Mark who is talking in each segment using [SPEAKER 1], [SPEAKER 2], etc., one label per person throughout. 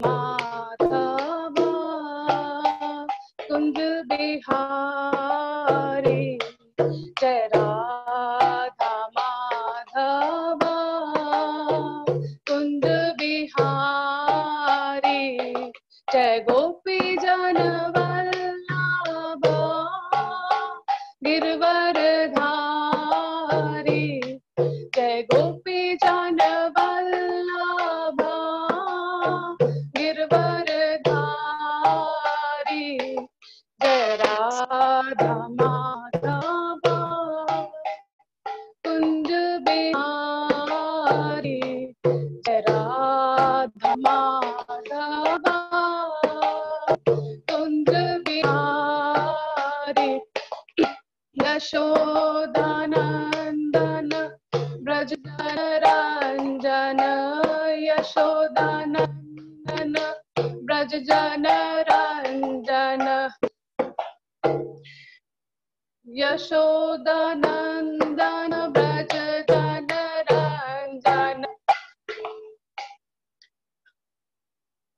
[SPEAKER 1] माधव कुंज बिहारी जय राधा माधव कुंज बिहारी जय गोपी जन वल्लभ गिरवरधारी जय गोपी जन वल्लभ गिरवरधारी जय राधा माधव कुंज बिहारी जय राधा माधव कुंज बिहारी यशोदानंदन ब्रज रंजन यशोदानंदन ब्रज जन रंजन यशोदानंदन ब्रज जन रंजन।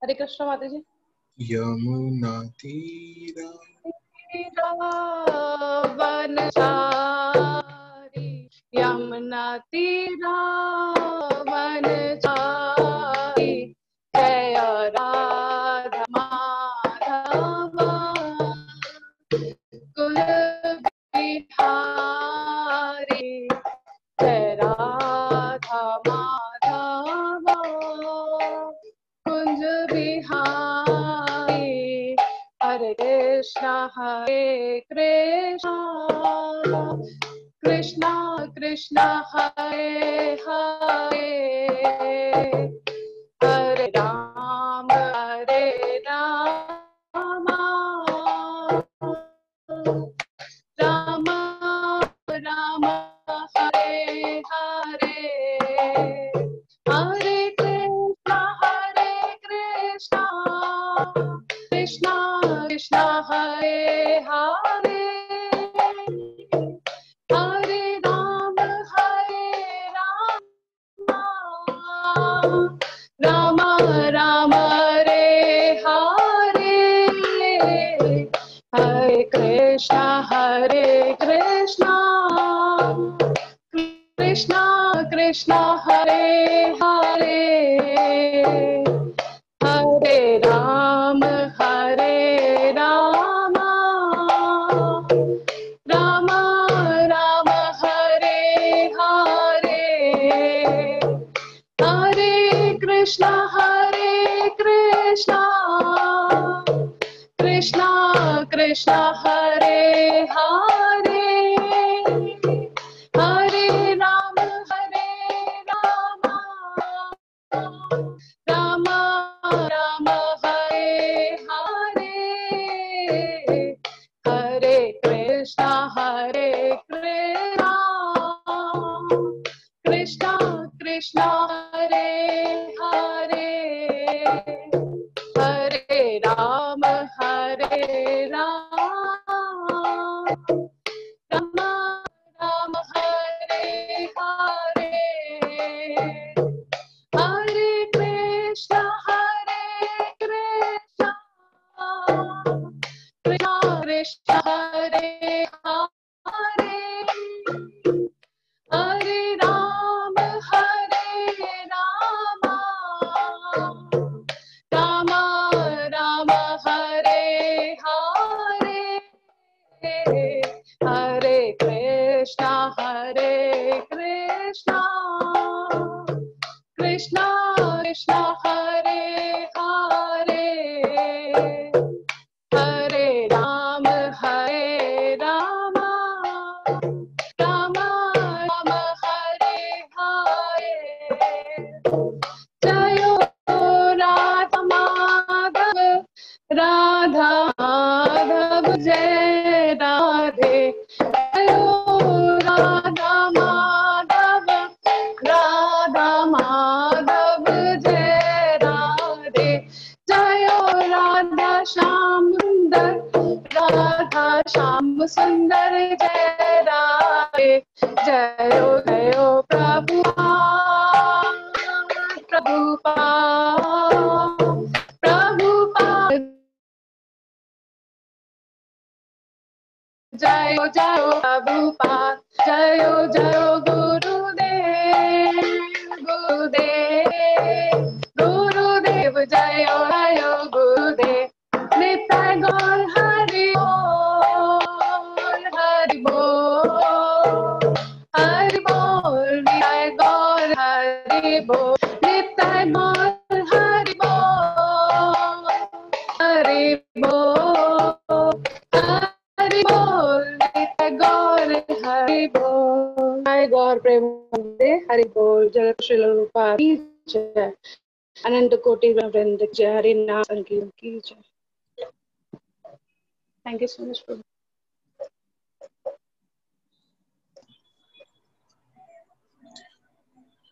[SPEAKER 1] हरे कृष्ण माता जी।
[SPEAKER 2] यमुना तीरा
[SPEAKER 1] वनचारी यमुना तीरा वनचारी जय राधा माधव कुल बिहारी जय राधा माधव कुंज बिहारी हरे कृष्णा कृष्णा कृष्णा हरे हरे हरे राम राम राम हरे हरे हरे कृष्णा कृष्णा कृष्णा हरे हरे हरे राम राम राम हरे हरे हरे कृष्णा कृष्णा कृष्णा हरे हरे हरे राम राम राम हरे हरे हरे कृष्णा कृष्णा कृष्णा हरे हरे हरे राम राम राम हरे हरे हरे कृष्णा कृष्णा कृष्णा हरे हरे हरे राम राम राम हरे हरे हरे कृष्णा कृष्णा कृष्णा हरे हरे हरे राम राम राम हरे हरे हरे कृष्णा कृष्णा कृष्णा हरे हरे हरे राम राम राम हरे हरे जयो राधा माधव जय राधे जयो राधा माधव जय राधे जयो राधा श्याम सुंदर जय राधे जयो जयो प्रभुपाद जयो जयो प्रभुपाद, जयो जयो गुरुदेव, गुरुदेव, गुरुदेव जयो जयो गुरुदेव। नित्य गौर हरि बोल, हरि बोल, हरि बोल, नित्य गौर हरि बोल, नित्य गौर हरि बोल, हरि बोल, हरि बोल, नित्य गौर हरि बोल। जय गौर प्रेमानंदे, हरि बोल। जय श्री रूपा की जय, अनंत कोटि वृंद जय, हरि नाम संकीर्तन की जय। Thank you so much Prabhu.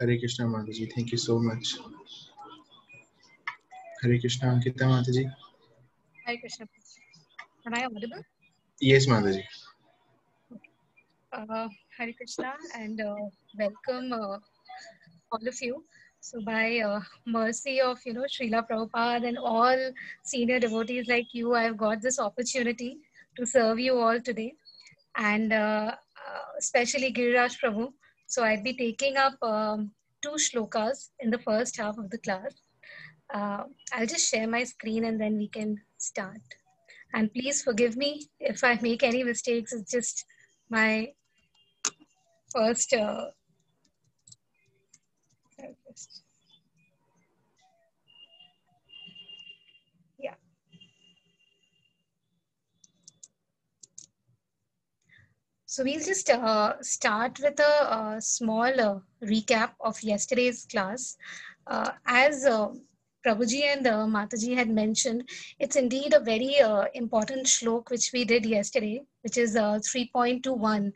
[SPEAKER 2] Hare Krishna Mataji, thank you so much. Hare Krishna Ankita Mataji.
[SPEAKER 3] Hare Krishna. Am I audible?
[SPEAKER 2] Yes Mataji.
[SPEAKER 3] Hare Krishna and welcome all of you. So by mercy of Srila Prabhupada and all senior devotees like you, I've got this opportunity to serve you all today, and especially Giriraj Prabhu. So I'd be taking up 2 shlokas in the first half of the class. I'll just share my screen and then we can start. And please forgive me if I make any mistakes. It's just my first yeah. So we'll just start with a small recap of yesterday's class. As Prabhuji and Mataji had mentioned, it's indeed a very important shlok which we did yesterday, which is 3.21.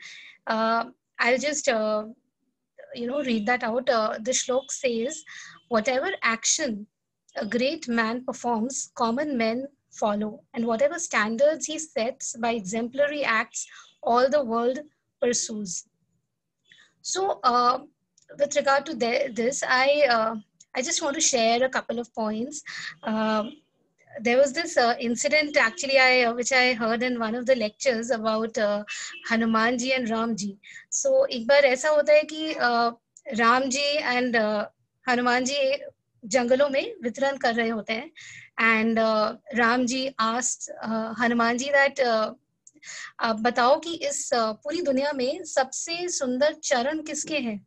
[SPEAKER 3] I'll just read that out. The shlok says, whatever action a great man performs, common men follow, and whatever standards he sets by exemplary acts, all the world pursues. So with regard to this, I just want to share a couple of points. There was this incident actually which I heard in one of the lectures about Hanuman ji and Ram ji. So एक बार ऐसा होता है कि Ram ji and Hanuman ji जंगलों में विचरण कर रहे होते हैं, and Ram ji asked Hanuman ji that आप बताओ कि इस पूरी दुनिया में सबसे सुंदर चरण किसके हैं?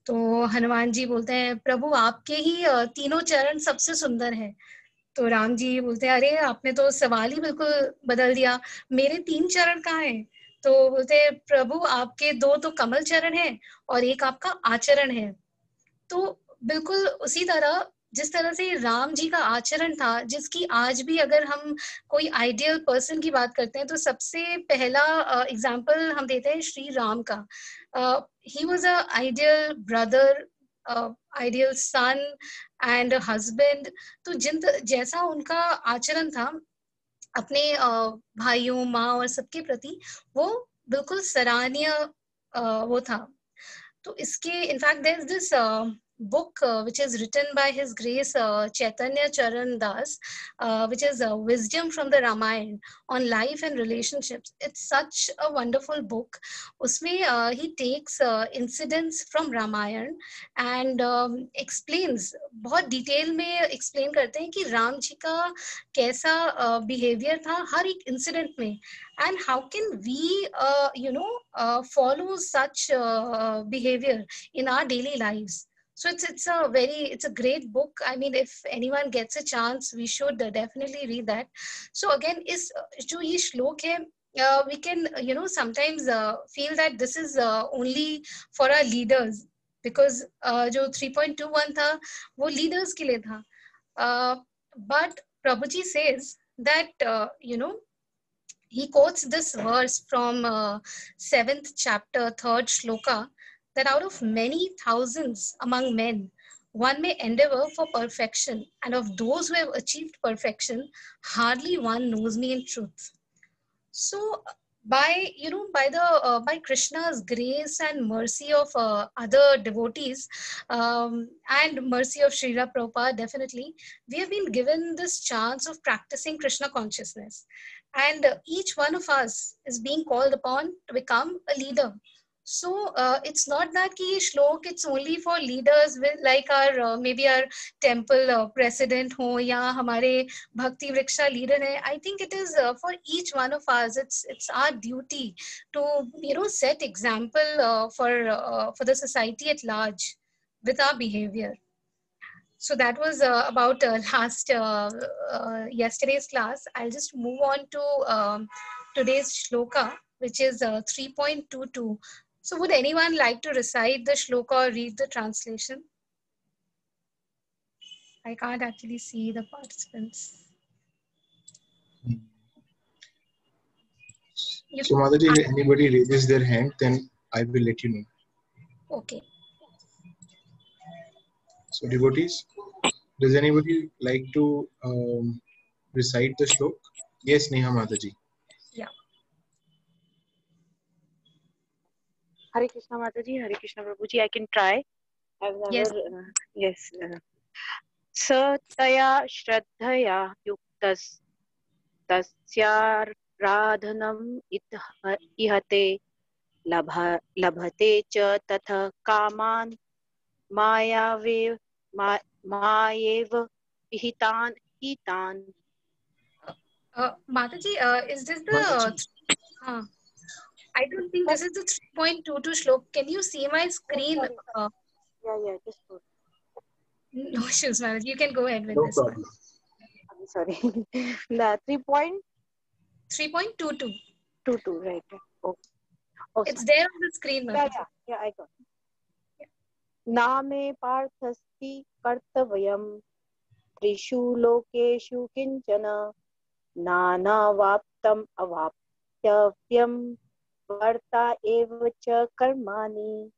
[SPEAKER 3] तो हनुमान जी बोलते हैं, प्रभु आपके ही तीनों चरण सबसे सुंदर हैं। तो राम जी बोलते हैं, अरे आपने तो सवाल ही बिल्कुल बदल दिया, मेरे 3 चरण कहाँ हैं? तो बोलते हैं, प्रभु आपके 2 तो कमल चरण हैं और एक आपका आचरण है। तो बिल्कुल उसी तरह जिस तरह से राम जी का आचरण था, जिसकी आज भी अगर हम कोई आइडियल पर्सन की बात करते हैं तो सबसे पहला एग्जाम्पल हम देते हैं श्री राम का। He was a ideal brother, ideal son and husband. तो जैसा उनका आचरण था अपने भाइयों, माँ और सबके प्रति, वो बिल्कुल सराहनीय वो था। तो इसके in fact there is this book which is written by His Grace Chaitanya Charan Das, which is Wisdom from the Ramayana on life and relationships. It's such a wonderful book. Usme he takes incidents from Ramayana and explains, बहुत detail में explain करते हैं कि राम जी का कैसा behavior था हर एक incident में, and how can we follow such behavior in our daily lives. So it's a great book. I mean, if anyone gets a chance, we should definitely read that. So again, is जो ये श्लोक है, we can sometimes feel that this is only for our leaders, because जो 3.21 था वो leaders के लिए था. But Prabhuji says that he quotes this verse from 7th chapter, 3rd shloka, that out of many thousands among men, one may endeavor for perfection, and of those who have achieved perfection, hardly one knows me in truth. So by Krishna's grace and mercy of other devotees, and mercy of Srila Prabhupada, definitely we have been given this chance of practicing Krishna consciousness, and each one of us is being called upon to become a leader. So it's not that ki ye shlok it's only for leaders with like our maybe our temple president ho ya hamare bhakti vriksha leader hai. I think it is for each one of us. It's our duty to set example for the society at large with our behavior. So that was about last yesterday's class. I'll just move on to today's shloka, which is 3.22. So would anyone like to recite the shloka or read the translation? I can't actually see the participants.
[SPEAKER 2] So Mataji, if anybody raises their hand, then I will let you know.
[SPEAKER 3] Okay.
[SPEAKER 2] So devotees, does anybody like to recite the shlok? Yes, Neha Mataji.
[SPEAKER 3] Yeah.
[SPEAKER 4] Hare Krishna Mataji, Hare Krishna Prabhuji. I can try. I've never.
[SPEAKER 3] Yes.
[SPEAKER 4] Sataya Shraddhaya Yuktas Tasyāradhanam ihate labhate cha tatha kaman mayavev vihitan hitan.
[SPEAKER 3] Mataji, is this the... I don't think this is the 3.22 shlok. Can you see my screen?
[SPEAKER 4] Yeah, just go.
[SPEAKER 3] No issues, Mataji. You can go ahead with
[SPEAKER 2] No
[SPEAKER 3] this
[SPEAKER 2] problem.
[SPEAKER 4] I'm sorry. The
[SPEAKER 3] 3.22.
[SPEAKER 4] 3.22, right.
[SPEAKER 3] It's there on the screen, Mataji.
[SPEAKER 4] Yeah, I got it. Name parthasti kartavayam trishu lokeshu kinchana nana vaptam avaptyavyam varta eva cha karmani.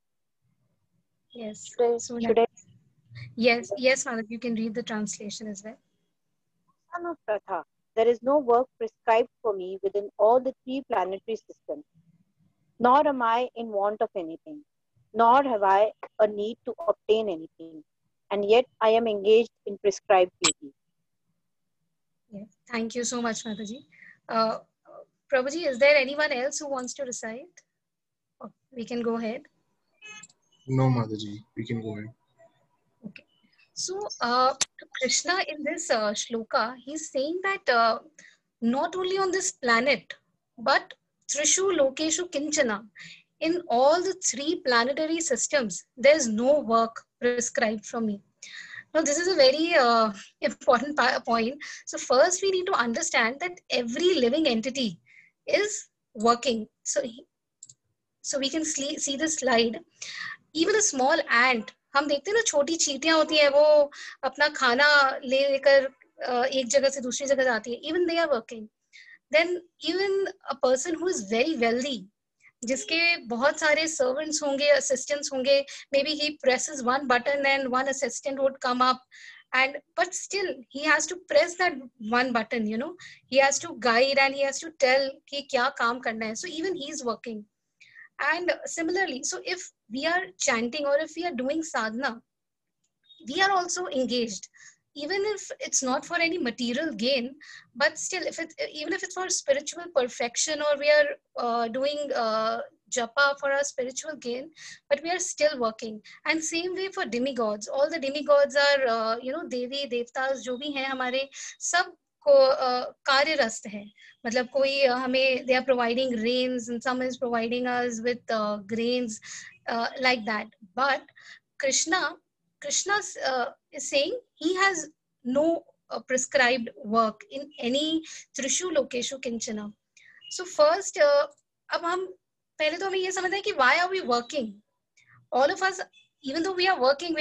[SPEAKER 3] Yes.
[SPEAKER 4] Should I?
[SPEAKER 3] Yes, Mataji, you can read the translation as well.
[SPEAKER 4] Son of Pratha, there is no work prescribed for me within all the three planetary systems, nor am I in want of anything, nor have I a need to obtain anything, and yet I am engaged in prescribed duty.
[SPEAKER 3] Yes. Thank you so much, Mataji. Prabhuji, is there anyone else who wants to recite? Oh, we can go ahead.
[SPEAKER 2] No, Mataji, we can go ahead.
[SPEAKER 3] Okay. So, Krishna in this shloka, he's saying that not only on this planet, but Trishu Lokeshu Kinchana, in all the three planetary systems, there's no work prescribed from me. Now, this is a very important point. So first, we need to understand that every living entity is working. So we can see the slide. Even a small ant, हम देखते हैं ना छोटी चींटियां होती है वो अपना खाना लेकर एक जगह से दूसरी जगह जाती है. Even they are working. Then even a person who is very wealthy, जिसके बहुत सारे servants होंगे, assistants होंगे, maybe he presses one button and one assistant would come up, but still he has to press that one button, he has to guide and he has to tell कि क्या काम करना है. So even he's working. And similarly, so if we are chanting or if we are doing sadhana, we are also engaged. Even if it's not for any material gain, but still, even if it's for spiritual perfection or we are doing japa for our spiritual gain, but we are still working. And same way for demigods. All the demigods are, devi, devtas, जो भी हैं हमारे, सब को कार्यरत है. मतलब कोई हमें they are providing rains and some is providing us with grains like that. But Krishna is saying he has no prescribed work in any Trishu Lokeshu Kinchana. So first, अब हम पहले तो हमें ये समझना है कि why are we working? All of us, even though we are working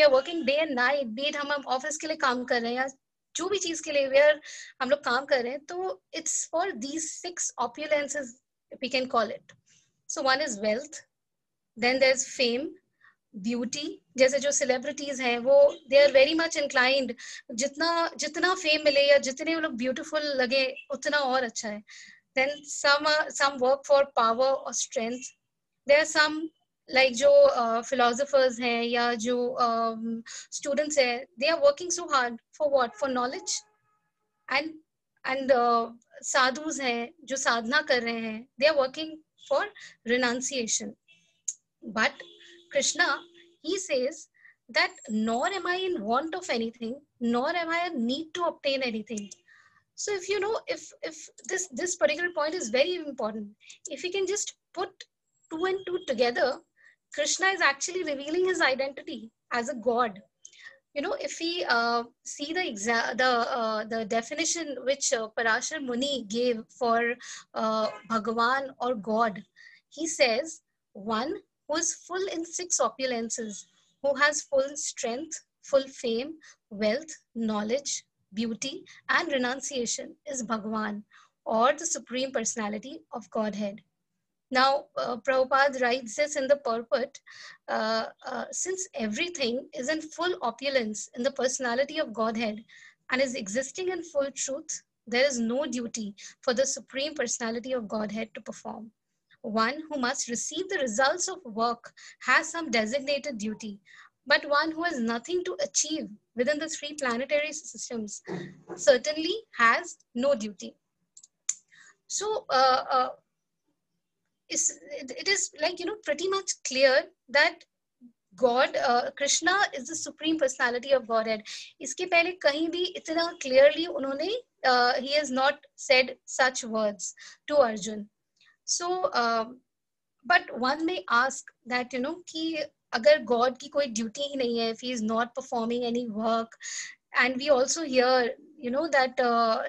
[SPEAKER 3] day and night. Be it हम ऑफिस के लिए काम कर रहे हैं या जो भी चीज के लिए हम लोग काम कर रहे हैं, तो it's for these 6 opulences, we can call it. So one is wealth, then there's fame, beauty. जैसे जो सेलिब्रिटीज हैं वो they are very much inclined, जितना फेम मिले या जितने वो लोग ब्यूटीफुल लगे उतना और अच्छा है. Then some work for power or strength. There are some like जो philosophers हैं या जो students हैं, they are working so hard for what? For knowledge. And sadhus हैं जो साधना कर रहे हैं, they are working for renunciation. But Krishna, he says that nor am I in want of anything, nor am I in need to obtain anything. So if you know, if this particular point is very important, if we can just put 2 and 2 together, Krishna is actually revealing his identity as a god. You know, if we see the definition which Parashar Muni gave for Bhagavan or God, he says, one who is full in 6 opulences, who has full strength, full fame, wealth, knowledge, beauty, and renunciation is Bhagavan, or the Supreme Personality of Godhead. Now, Prabhupada writes this in the purport, since everything is in full opulence in the personality of Godhead and is existing in full truth, there is no duty for the Supreme Personality of Godhead to perform. One who must receive the results of work has some designated duty, but one who has nothing to achieve within the 3 planetary systems certainly has no duty. So, it is like, you know, pretty much clear that God, Krishna is the Supreme Personality of Godhead. इसके पहले कहीं भी इतना clearly उन्होंने, he has not said such words to Arjun. So, but one may ask that, you know, कि अगर God की कोई duty ही नहीं है, if he is not performing any work, and we also hear, you know, that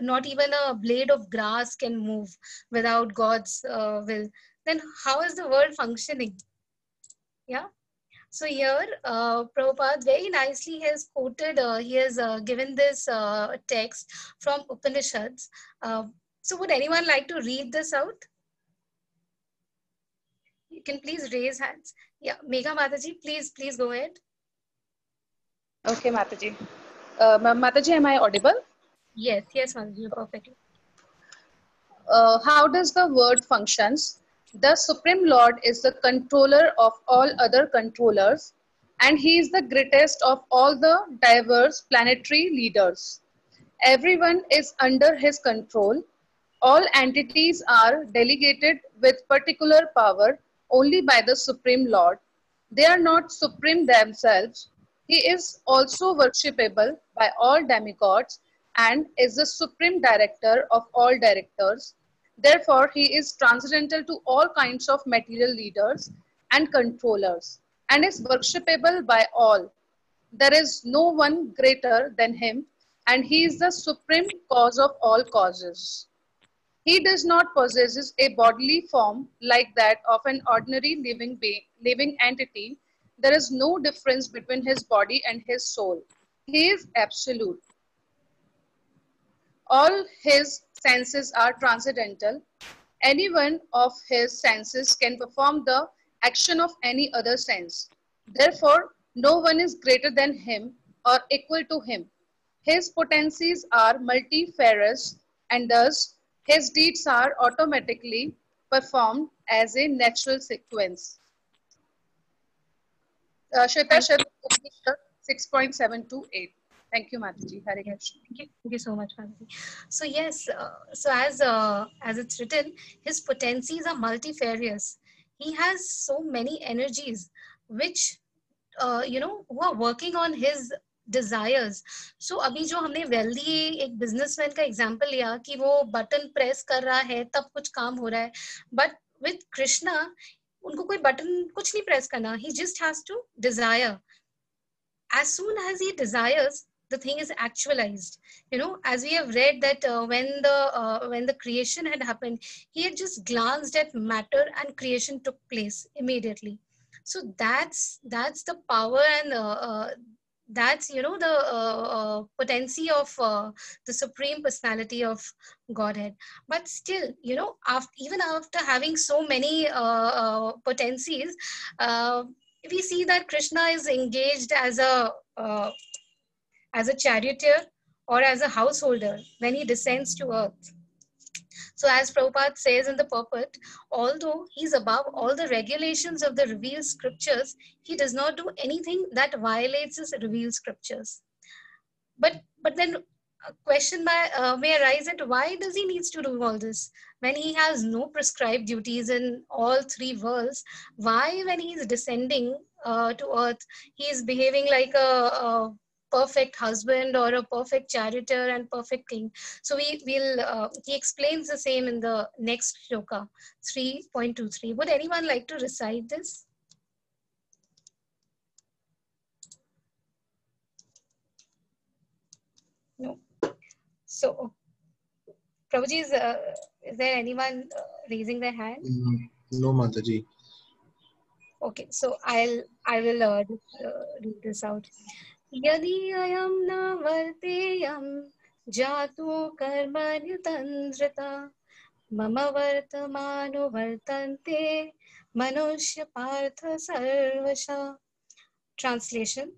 [SPEAKER 3] not even a blade of grass can move without God's will, then how is the world functioning? Yeah. So here, Prabhupada very nicely has quoted, he has given this text from Upanishads. So would anyone like to read this out? You can please raise hands. Yeah, Megha Mataji, please go ahead.
[SPEAKER 1] Okay, Mataji. Mataji, am I audible?
[SPEAKER 3] Yes, Mataji, you're perfectly.
[SPEAKER 1] How does the world functions? The Supreme Lord is the controller of all other controllers, and he is the greatest of all the diverse planetary leaders. Everyone is under his control. All entities are delegated with particular power only by the Supreme Lord. They are not supreme themselves. He is also worshipable by all demigods and is the supreme director of all directors. Therefore, he is transcendental to all kinds of material leaders and controllers and is worshipable by all. There is no one greater than him, and he is the supreme cause of all causes. He does not possess a bodily form like that of an ordinary living entity. There is no difference between his body and his soul. He is absolute. All his senses are transcendental. Any one of his senses can perform the action of any other sense. Therefore, no one is greater than him or equal to him. His potencies are multifarious, and thus his deeds are automatically performed as a natural sequence. Shweta 6.728. Thank you, Mataji. Hare Krishna.
[SPEAKER 3] Thank you so much, Mataji. So yes, so as it's written, his potencies are multifarious. He has so many energies which you know, who are working on his desires. So अभी जो हमने wealthy एक businessman का example लिया कि वो button press कर रहा है तब कुछ काम हो रहा है, but with Krishna उनको कोई button कुछ नहीं press करना, he just has to desire. As soon as he desires, the thing is actualized. You know, as we have read that when the creation had happened, he had just glanced at matter and creation took place immediately. So that's the power and that's, you know, the potency of the Supreme Personality of Godhead. But still, you know, even after having so many potencies, we see that Krishna is engaged as a charioteer or as a householder when he descends to earth. So as Prabhupada says in the purport, although he's above all the regulations of the revealed scriptures, he does not do anything that violates his revealed scriptures. But then a question may arise that why does he needs to do all this when he has no prescribed duties in all three worlds? Why, when he is descending to earth, he is behaving like a perfect husband or a perfect charioteer and perfect king? So he explains the same in the next shloka 3.23. Would anyone like to recite this? No. So, Prabhuji, is there anyone raising their hand?
[SPEAKER 2] No, Mataji.
[SPEAKER 3] Okay, so I will just, read this out. Yadi ayam na varteyam jato karmanyutandrita mama vartamano vartante manushya partha sarvasha. Translation: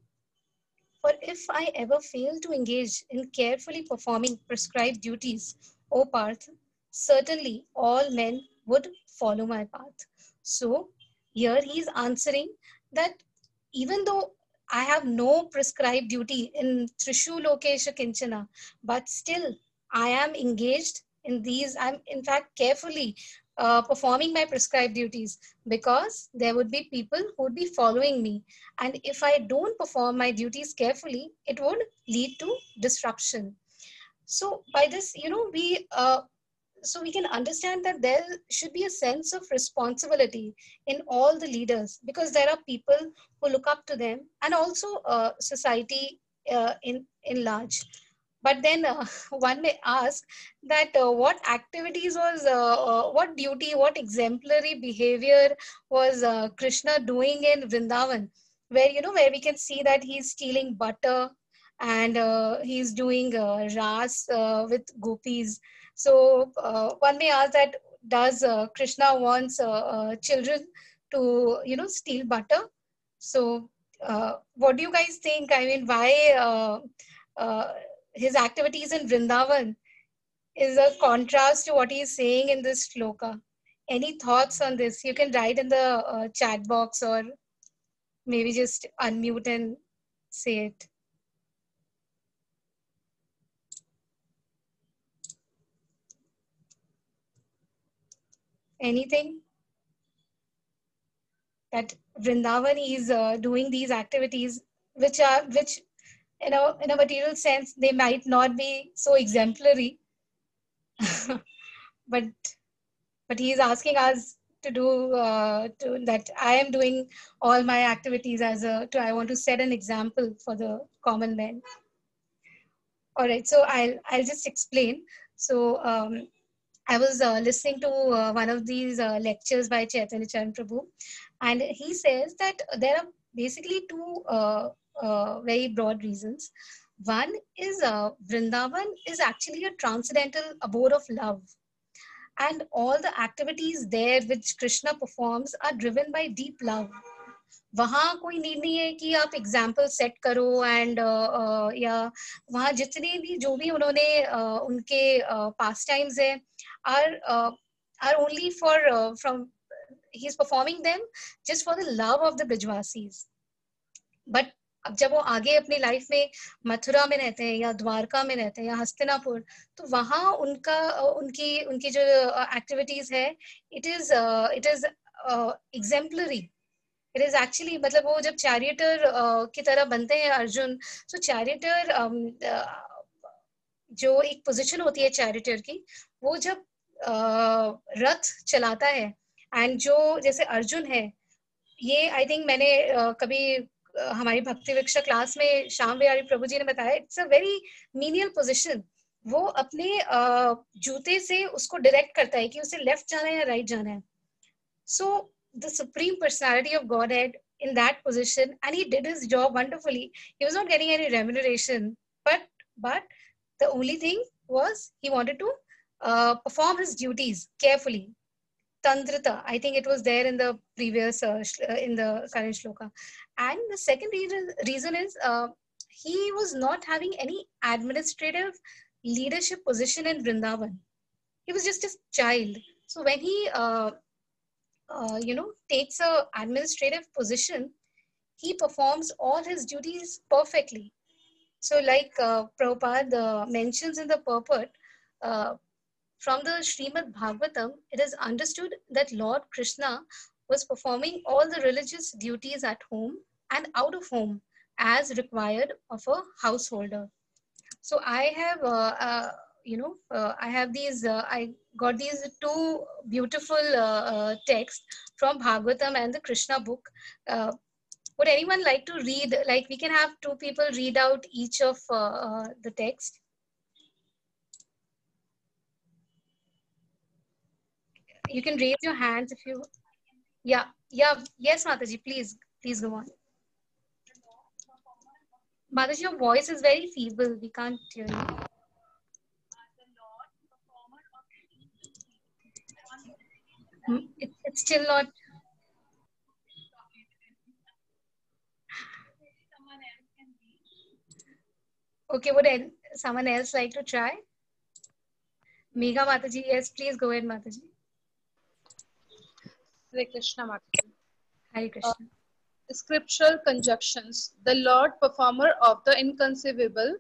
[SPEAKER 3] for if I ever fail to engage in carefully performing prescribed duties, O Parth, certainly all men would follow my path. So here he is answering that even though I have no prescribed duty in Trishu Lokesha Kinchana, but still I am engaged in these. I'm in fact carefully performing my prescribed duties, because there would be people who would be following me. And if I don't perform my duties carefully, it would lead to disruption. So by this, we can understand that there should be a sense of responsibility in all the leaders, because there are people who look up to them, and also society in large. But then one may ask that what activities was, what duty, what exemplary behavior was Krishna doing in Vrindavan, where where we can see that he's stealing butter, and he's doing ras with gopis. So one may ask that, does Krishna wants children to steal butter? So what do you guys think? I mean, why his activities in Vrindavan is a contrast to what he's saying in this shloka? Any thoughts on this? You can write in the chat box, or maybe just unmute and say it. Anything? That Vrindavan is doing these activities, which in a material sense they might not be so exemplary, but he is asking us to do to that. I am doing all my activities as I want to set an example for the common man. All right, so I'll just explain. So I was listening to one of these lectures by Chaitanya Charan Prabhu, and he says that there are basically two very broad reasons. One is Vrindavan is actually a transcendental abode of love, and all the activities there which Krishna performs are driven by deep love. वहाँ कोई need नहीं है कि आप example set करो, and या वहाँ जितने भी जो भी उन्होंने उनके पास टाइम्स है are only for from he's performing them just for the love of the Brijvasis. But अब जब वो आगे अपनी लाइफ में मथुरा में रहते हैं, या द्वारका में रहते हैं, या हस्तिनापुर, तो वहाँ उनकी जो एक्टिविटीज है, it is exemplary. It is actually, मतलब वो जब चैरियटर की तरह बनते हैं अर्जुन, सो चैरियटर जो एक पोजीशन होती है चैरियटर की, वो जब रथ चलाता है, एंड जो जैसे अर्जुन है, ये आई थिंक मैंने कभी हमारी भक्ति विक्षा क्लास में श्याम बिहारी प्रभु जी ने बताया, it's a very menial position. वो अपने जूते से उसको डायरेक्ट करता है कि उसे लेफ्ट जाना है या राइट जाना है. सो the Supreme Personality of Godhead in that position, and he did his job wonderfully. He was not getting any remuneration, but the only thing was he wanted to perform his duties carefully. Tantrita, I think it was there in the previous in the current shloka. And the second reason is he was not having any administrative leadership position in Vrindavan. He was just a child. So when he takes a administrative position, he performs all his duties perfectly. So like Prabhupada mentions in the purport, uh, from the Srimad Bhagavatam, it is understood that Lord Krishna was performing all the religious duties at home and out of home as required of a householder. So I have, I have these, I got these two beautiful texts from Bhagavatam and the Krishna book. Would anyone like to read, like we can have two people read out each of the text? You can raise your hands if you, yeah, yes, Mataji, please go on. Mataji, your voice is very feeble. We can't hear you. It's still not. Okay, would someone else like to try? Megha Mataji, yes, please go ahead, Mataji.
[SPEAKER 1] Hare Krishna Mataji.
[SPEAKER 3] Hare Krishna.
[SPEAKER 1] Scriptural conjunctions. The Lord, performer of the inconceivable,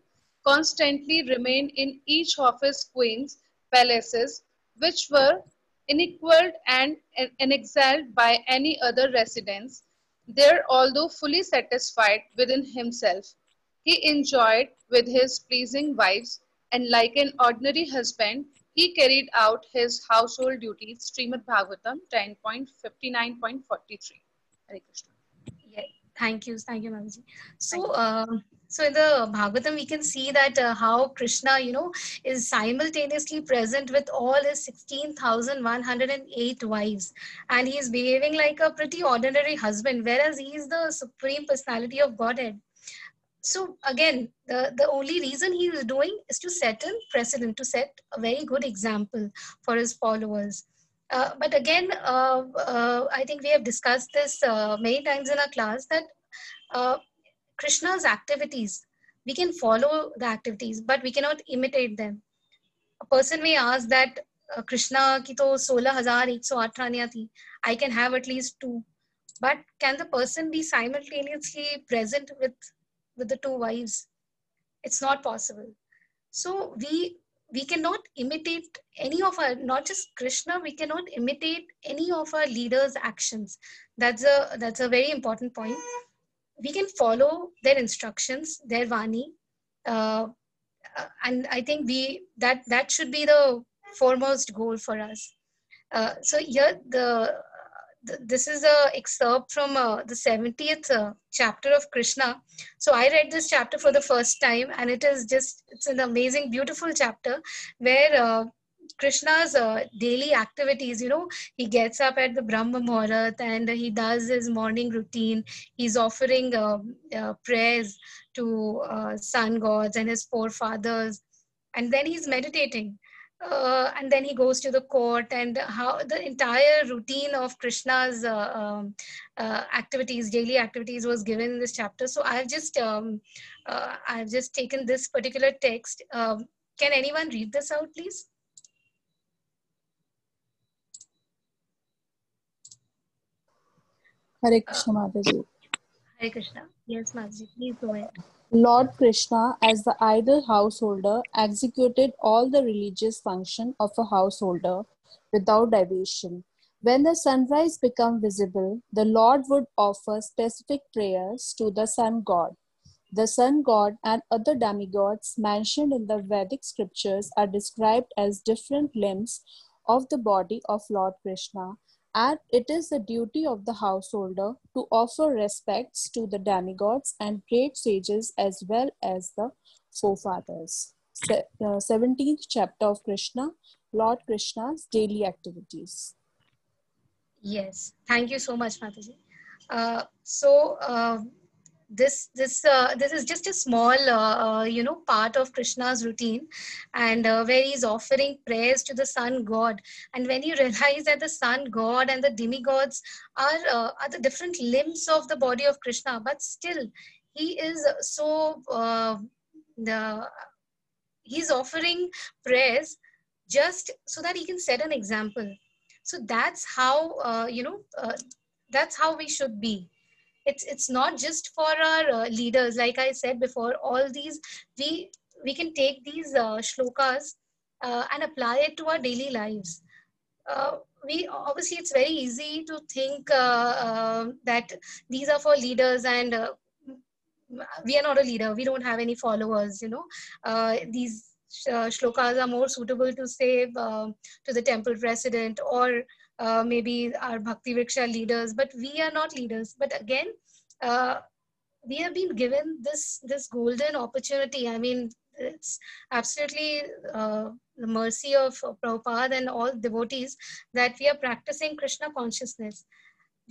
[SPEAKER 1] constantly remained in each of his queens' palaces, which were unequaled and unexcelled by any other residence. There, although fully satisfied within himself, he enjoyed with his pleasing wives, and like an ordinary husband, he carried out his household duties. Srimad Bhagavatam 10.59.43. Hare Krishna.
[SPEAKER 3] Yeah, thank you, Mataji. So, so in the Bhagavatam, we can see that how Krishna, is simultaneously present with all his 16,108 wives, and he is behaving like a pretty ordinary husband, whereas he is the supreme personality of Godhead. So again, the only reason he is doing is to set a precedent, to set a very good example for his followers. But again, I think we have discussed this many times in our class, that Krishna's activities, we can follow the activities, but we cannot imitate them. A person may ask that Krishna ki to 16,108 raniyan thi, I can have at least 2. But can the person be simultaneously present with the 2 wives? It's not possible. So we cannot imitate any of our, not just Krishna, we cannot imitate any of our leaders' actions. That's a very important point. We can follow their instructions, their vani, and I think that should be the foremost goal for us. So here this is a excerpt from the 70th chapter of Krishna. So I read this chapter for the first time, and it's an amazing, beautiful chapter where Krishna's daily activities, he gets up at the Brahma Muhurat and he does his morning routine. He's offering prayers to sun gods and his forefathers, and then he's meditating. And then he goes to the court, and how the entire routine of Krishna's daily activities was given in this chapter. So I've just taken this particular text. Can anyone read this out, please?
[SPEAKER 5] Hare Krishna, Mataji.
[SPEAKER 3] Hare Krishna. Yes, Mataji, please go ahead.
[SPEAKER 5] Lord Krishna, as the ideal householder, executed all the religious function of a householder without deviation. When the sunrise became visible, the Lord would offer specific prayers to the sun god. The sun god and other demigods mentioned in the Vedic scriptures are described as different limbs of the body of Lord Krishna, and it is the duty of the householder to offer respects to the demigods and great sages as well as the forefathers. 17th chapter of Krishna, Lord Krishna's daily activities.
[SPEAKER 3] Yes, thank you so much, Mataji. This is just a small part of Krishna's routine, and where he's offering prayers to the sun god. And when you realize that the sun god and the demigods are the different limbs of the body of Krishna, but still he is so he's offering prayers just so that he can set an example. So that's how, that's how we should be. It's not just for our leaders. Like I said before, all these, we can take these shlokas and apply it to our daily lives. We obviously, it's very easy to think that these are for leaders, and we are not a leader, we don't have any followers, these shlokas are more suitable to say to the temple president, or maybe our Bhakti Vriksha leaders, but we are not leaders. But again, uh, we have been given this golden opportunity. I mean, it's absolutely the mercy of Prabhupada and all devotees that we are practicing Krishna consciousness,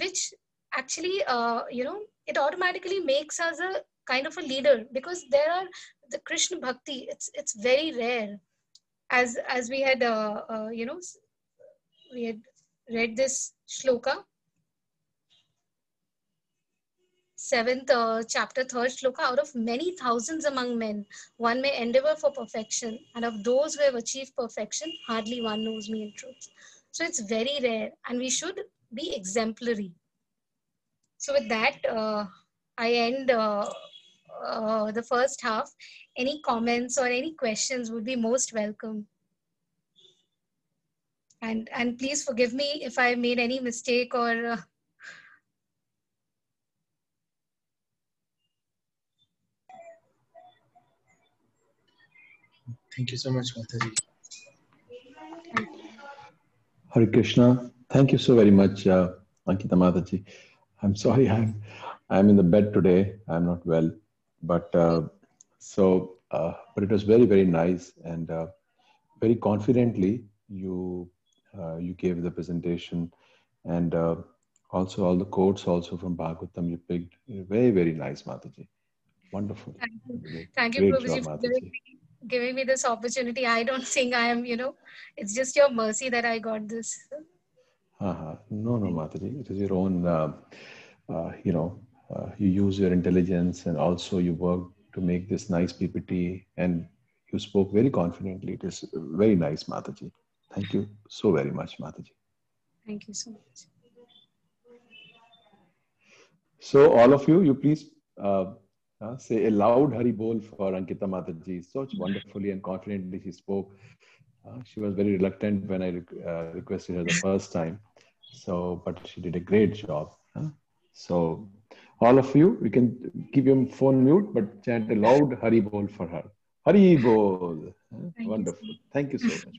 [SPEAKER 3] which actually, it automatically makes us a kind of a leader, because there are the Krishna bhakti. It's very rare, as we had we had read this shloka, 7th chapter, 3rd shloka. Out of many thousands among men, one may endeavor for perfection, and of those who have achieved perfection, hardly one knows me in truth. So it's very rare, and we should be exemplary. So with that, I end the first half. Any comments or any questions would be most welcome. And please forgive me if I made any mistake or
[SPEAKER 2] Thank you so much, Mataji.
[SPEAKER 6] Hare Krishna. Thank you so very much, Ankita Mataji. I'm sorry, I'm in the bed today. I'm not well, but but it was very, very nice, and very confidently you gave the presentation, and also all the quotes also from Bhagavatam you picked. Very, very nice, Mataji. Wonderful.
[SPEAKER 3] Thank you. Thank you,
[SPEAKER 6] Great
[SPEAKER 3] Prabhuji,
[SPEAKER 6] job,
[SPEAKER 3] for
[SPEAKER 6] Mataji.
[SPEAKER 3] giving me this opportunity. I don't think I am, it's just your mercy that I got this.
[SPEAKER 6] No, Mataji. It is your own, you use your intelligence, and also you work to make this nice PPT, and you spoke very confidently. It is very nice, Mataji. Thank you so very much, Mataji.
[SPEAKER 3] Thank you so much.
[SPEAKER 6] So all of you please say a loud Hari Bol for Ankita Mataji. So wonderfully and confidently she spoke. She was very reluctant when I requested her the first time. So, but she did a great job. So all of you can keep your phone mute, but chant a loud Hari Bol for her. Hari Bol. Wonderful. Thank you so much, Mataji.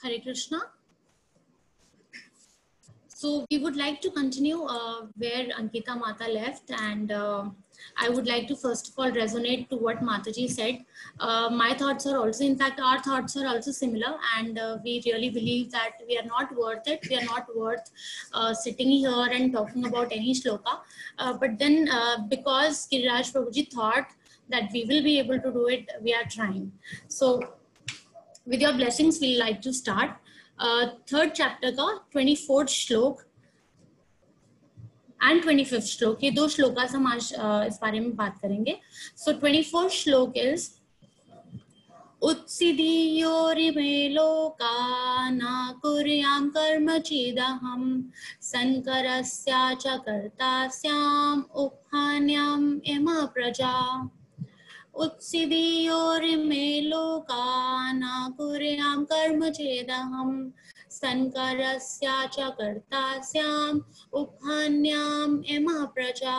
[SPEAKER 7] Hare Krishna. So we would like to continue where Ankita Mata left, and I would like to first of all resonate to what Mataji said. My thoughts are also, in fact, our thoughts are also similar, and we really believe that we are not worth it. We are not worth sitting here and talking about any shloka. But then because Giriraj Prabhuji thought that we will be able to do it, we are trying. So with your blessings, we like to start. 3rd chapter का 24th श्लोक and 25th श्लोक, ये 2 श्लोकास हम आज इस बारे में बात करेंगे. So 24th श्लोक is उत्सिदीयोरिमे लोका न कुर्यां कर्म चेदहं संकरस्या च कर्तास्याम् उपहान्याम् इमा प्रजा. उत्सिदीयोरिमे लोका न कुर्यां कर्म चेदहं संकरस्या च कर्तास्याम् उपहान्याम् इमा प्रजा.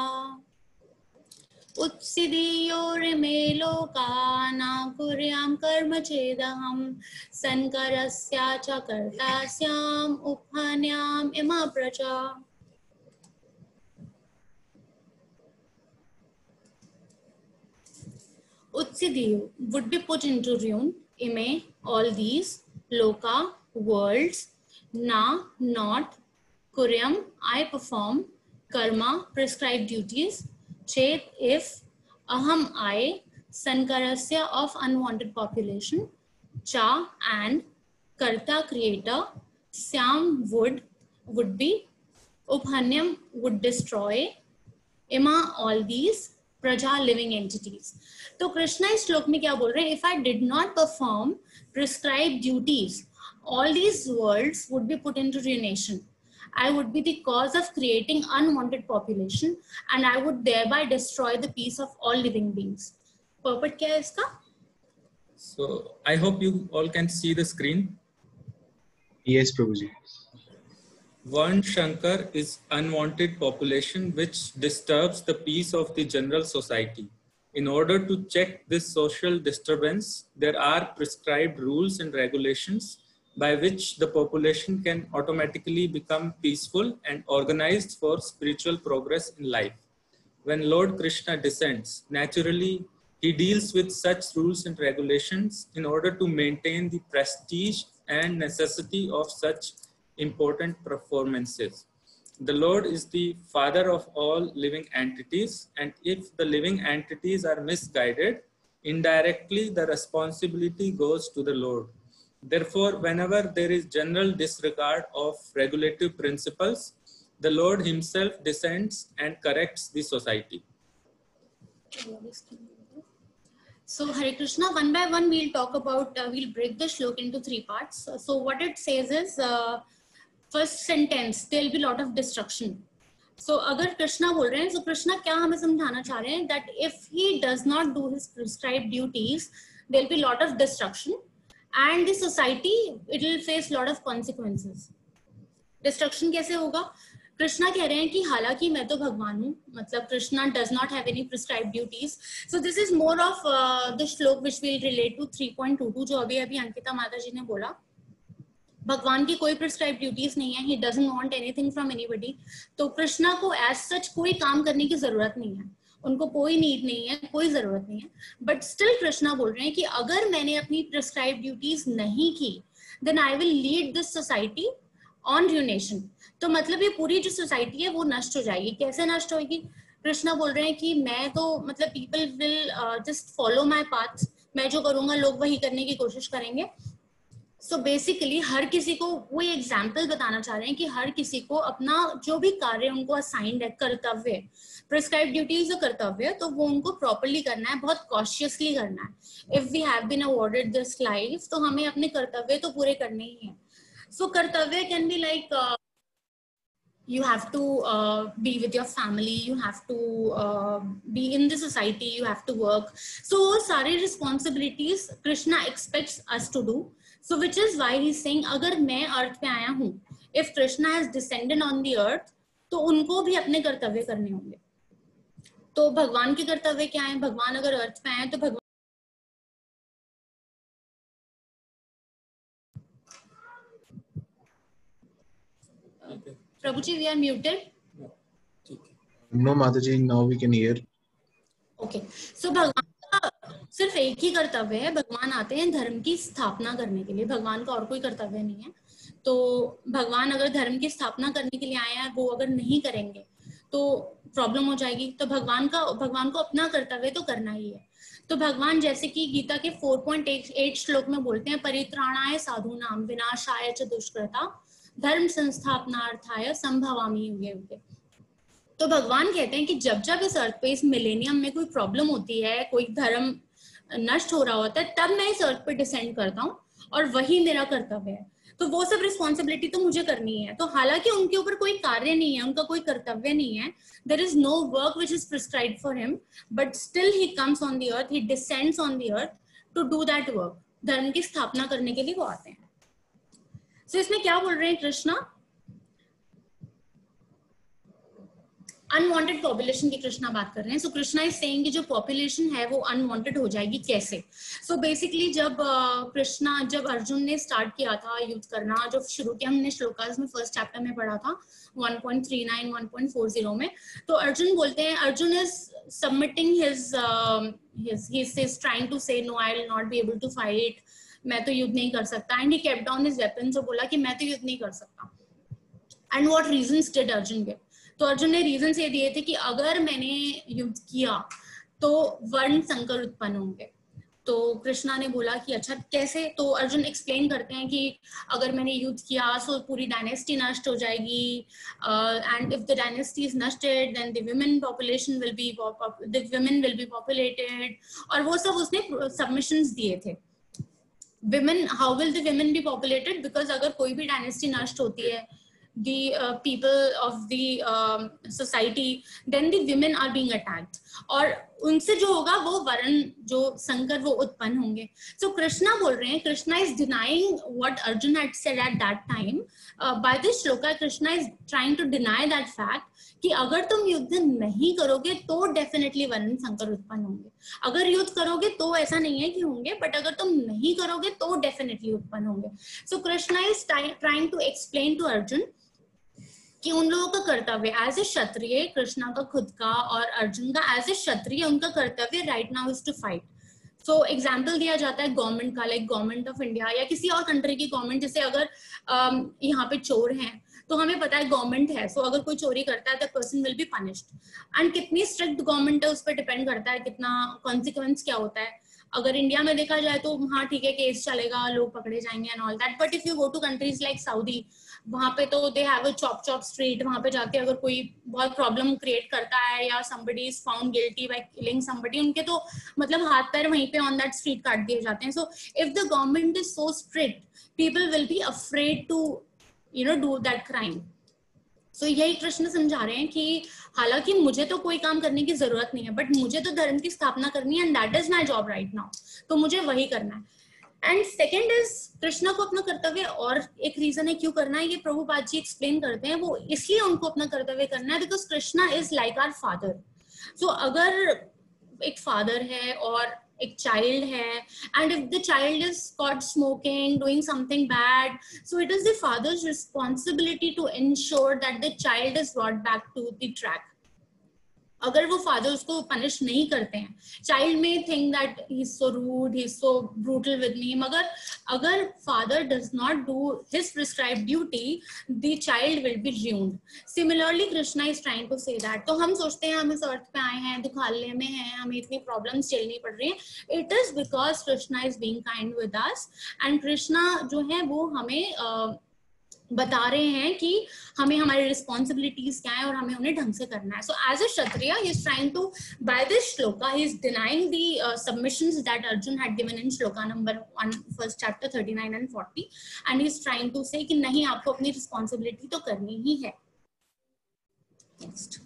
[SPEAKER 7] उत्सिदीयोरिमे लोका न कुर्यां कर्म चेदहं संकरस्या च कर्तास्याम् उपहान्याम् इमा प्रजा. Utsidhiyo would be put into rune, ime, all these, loka, worlds, na, not, kuryam, I perform, karma, prescribed duties, chet, if, aham, I, sankarasya, of unwanted population, cha, and, karta, creator, syam, would be, Uphanyam would destroy ima all these praja living entities. तो कृष्णा इस श्लोक में क्या बोल रहे हैं? If I did not perform prescribed duties, all these worlds would be put into ruination. I would be the cause of creating unwanted population and I would thereby destroy the peace of all living beings. Purport क्या है इसका?
[SPEAKER 8] So I hope you all can see the screen.
[SPEAKER 2] Yes, Prabhuji.
[SPEAKER 8] Varn Shankar is unwanted population which disturbs the peace of the general society. In order to check this social disturbance, there are prescribed rules and regulations by which the population can automatically become peaceful and organized for spiritual progress in life. When Lord Krishna descends, naturally, he deals with such rules and regulations in order to maintain the prestige and necessity of such important performances. The Lord is the father of all living entities, and if the living entities are misguided, indirectly the responsibility goes to the Lord. Therefore, whenever there is general disregard of regulative principles, the Lord himself descends and corrects the society.
[SPEAKER 7] So Hare Krishna, one by one we'll talk about, we'll break the shlok into 3 parts. So what it says is, first sentence, there'll be a lot of destruction. So अगर कृष्णा बोल रहे हैं, so Krishna क्या हमें समझाना चाह रहे हैं? That if he does not do his prescribed duties, there'll be a lot of destruction and the society, it will face a lot of consequences. Destruction कैसे होगा? कृष्णा कह रहे हैं कि हालांकि मैं तो भगवान हूँ, मतलब Krishna does not have any prescribed duties. So this is more of the श्लोक which will relate to 3.22 जो अभी अंकिता माता जी ने बोला. भगवान की कोई प्रिस्क्राइब ड्यूटीज नहीं है, he doesn't want anything from anybody. तो कृष्णा को as such कोई काम करने की जरूरत नहीं है, उनको कोई नीड नहीं है, कोई जरूरत नहीं है. बट स्टिल कृष्णा बोल रहे हैं कि अगर मैंने अपनी प्रिस्क्राइब ड्यूटीज नहीं की, then I will lead this society on ruination. तो मतलब ये पूरी जो सोसाइटी है वो नष्ट हो जाएगी. कैसे नष्ट होगी? कृष्णा बोल रहे हैं कि मैं तो मतलब people will just follow my path, मैं जो करूंगा लोग वही करने की कोशिश करेंगे. सो बेसिकली हर किसी को वो एग्जाम्पल बताना चाह रहे हैं कि हर किसी को अपना जो भी कार्य उनको असाइंड है, कर्तव्य, प्रिस्क्राइब ड्यूटीज कर्तव्य, तो वो उनको प्रॉपरली करना है, बहुत कॉशियसली करना है. If we have been awarded this life, तो हमें अपने कर्तव्य तो पूरे करने ही हैं. सो कर्तव्य can be like you have to be with your family, you have to be in the society, you have to work. So सारे responsibilities Krishna expects us to do. So which is why he's saying अगर मैं अर्थ पे आया हूँ, if Krishna has descended on the earth, तो उनको भी अपने कर्तव्य करने होंगे. तो भगवान के कर्तव्य क्या है? भगवान अगर अर्थ पे आए तो भगवान प्रभु जी, we are muted.
[SPEAKER 2] No, Mataji, now we can hear.
[SPEAKER 7] Okay. So भगवान का सिर्फ एक ही कर्तव्य है, भगवान आते हैं धर्म की स्थापना करने के लिए, भगवान का और कोई कर्तव्य नहीं है. तो भगवान अगर धर्म की स्थापना करने के लिए आए हैं, वो अगर नहीं करेंगे तो प्रॉब्लम हो जाएगी. तो भगवान को अपना कर्तव्य तो करना ही है. तो भगवान जैसे कि गीता के 4.8 श्लोक में बोलते हैं, परित्राणाय साधूनाम विनाशाय च दुष्कृता धर्म संस्थापनार्थाय संभवामि युगे युगे. तो भगवान कहते हैं कि जब जब इस अर्थ पे, इस मिलेनियम में कोई प्रॉब्लम होती है, कोई धर्म नष्ट हो रहा होता है, तब मैं इस अर्थ पे डिसेंड करता हूँ और वही मेरा कर्तव्य है. तो वो सब रिस्पॉन्सिबिलिटी तो मुझे करनी है. तो हालांकि उनके ऊपर कोई कार्य नहीं है, उनका कोई कर्तव्य नहीं है, there is no work which is prescribed for him, but still he comes on the earth, he descends on the earth to do that work. धर्म की स्थापना करने के लिए वो आते हैं. So, इसमें क्या बोल रहे हैं कृष्णा? अनवांटेड पॉपुलेशन की कृष्णा बात कर रहे हैं. सो कृष्णा इज सेइंग कि जो पॉपुलेशन है वो अनवांटेड हो जाएगी. कैसे? सो बेसिकली जब अर्जुन ने स्टार्ट किया था युद्ध करना, जो शुरू किया हमने श्लोकास में फर्स्ट चैप्टर में पढ़ा था 1.39 1.40 में, तो अर्जुन बोलते हैं, Arjun is submitting he is trying to say no, I will not be able to fight, मैं तो युद्ध नहीं कर सकता. And he kept down his weapons, और बोला कि मैं तो युद्ध नहीं कर सकता. And what reasons did Arjun give? तो अर्जुन ने रीजंस ये दिए थे कि अगर मैंने युद्ध किया तो वर्ण संकर उत्पन्न होंगे, तो कृष्णा ने बोला कि अच्छा कैसे, तो अर्जुन एक्सप्लेन करते हैं कि अगर मैंने युद्ध किया सो पूरी डायनेस्टी नष्ट हो जाएगी, and if the dynasty is नस्टेड then the women population will be populated, और वो सब उसने सबमिशंस दिए थे. Women, how will the women be populated? Because अगर कोई भी डायनेस्टी नष्ट होती है, the people of the society, then the women are being attacked, और उनसे जो होगा वो वरण जो संकर वो उत्पन्न होंगे. So कृष्णा बोल रहे हैं, Krishna is denying what Arjun had said at that time. By this shloka, Krishna is trying to deny that fact कि अगर तुम युद्ध नहीं करोगे तो डेफिनेटली वर्ण संकर उत्पन्न होंगे. अगर युद्ध करोगे तो ऐसा नहीं है कि होंगे, बट अगर तुम नहीं करोगे तो डेफिनेटली उत्पन्न होंगे. So Krishna is trying to explain to Arjun कि उन लोगों का कर्तव्य एज ए क्षत्रिय, कृष्णा का खुद का और अर्जुन का एज ए क्षत्रिय, उनका कर्तव्य right now is to fight. So example दिया जाता है गवर्नमेंट का, लाइक गवर्नमेंट ऑफ इंडिया या किसी और कंट्री की गवर्नमेंट. जैसे अगर यहाँ पे चोर हैं तो हमें पता है गवर्नमेंट है, सो अगर कोई चोरी करता है the person will be punished. And कितनी स्ट्रिक्ट गवर्नमेंट है उस पर डिपेंड करता है कितना कॉन्सिक्वेंस क्या होता है. अगर इंडिया में देखा जाए तो हाँ ठीक है, केस चलेगा, लोग पकड़े जाएंगे and all that, but if you go to countries like Saudi, वहां पे तो they have a chop street. वहां पे जाके अगर कोई बहुत प्रॉब्लम क्रिएट करता है या somebody is found guilty by killing somebody, उनके तो मतलब हाथ पैर वहीं पे ऑन दैट स्ट्रीट काट दिए जाते हैं. So if the government is so strict, people will be afraid to do that crime. So यही कृष्ण समझा रहे हैं कि हालांकि मुझे तो कोई काम करने की जरूरत नहीं है, बट मुझे तो धर्म की स्थापना करनी है, and that is my job right now, तो मुझे वही करना है. एंड सेकेंड इज, कृष्णा को अपना कर्तव्य, और एक रीजन है क्यों करना है, ये प्रभुपाद जी एक्सप्लेन करते हैं. वो इसलिए उनको अपना कर्तव्य करना है because Krishna is like our father. So अगर एक फादर है और एक चाइल्ड है, and if the child is caught smoking, doing something bad, so it is the father's responsibility to ensure that the child is brought back to the track. अगर वो father उसको punish नहीं करते हैं, चाइल्ड में think that he is so rude, he is so brutal with me, मगर अगर father does not do his prescribed duty, the child will be ruined. Similarly Krishna is trying to say that. तो हम सोचते हैं हम इस अर्थ पे आए हैं, दुखालय में हैं, हमें इतनी प्रॉब्लम्स झेलनी पड़ रही है. It is because Krishna is being kind with us, and Krishna जो है वो हमें बता रहे हैं कि हमें हमारी रिस्पॉन्सिबिलिटीज क्या है और हमें उन्हें ढंग से करना है. So as a kshatriya he is trying to, by this shloka he is denying the submissions that Arjun had given in shloka number 1 first chapter 39 and 40, and he is trying to say कि नहीं, आपको अपनी रिस्पॉन्सिबिलिटी तो करनी ही है. Next,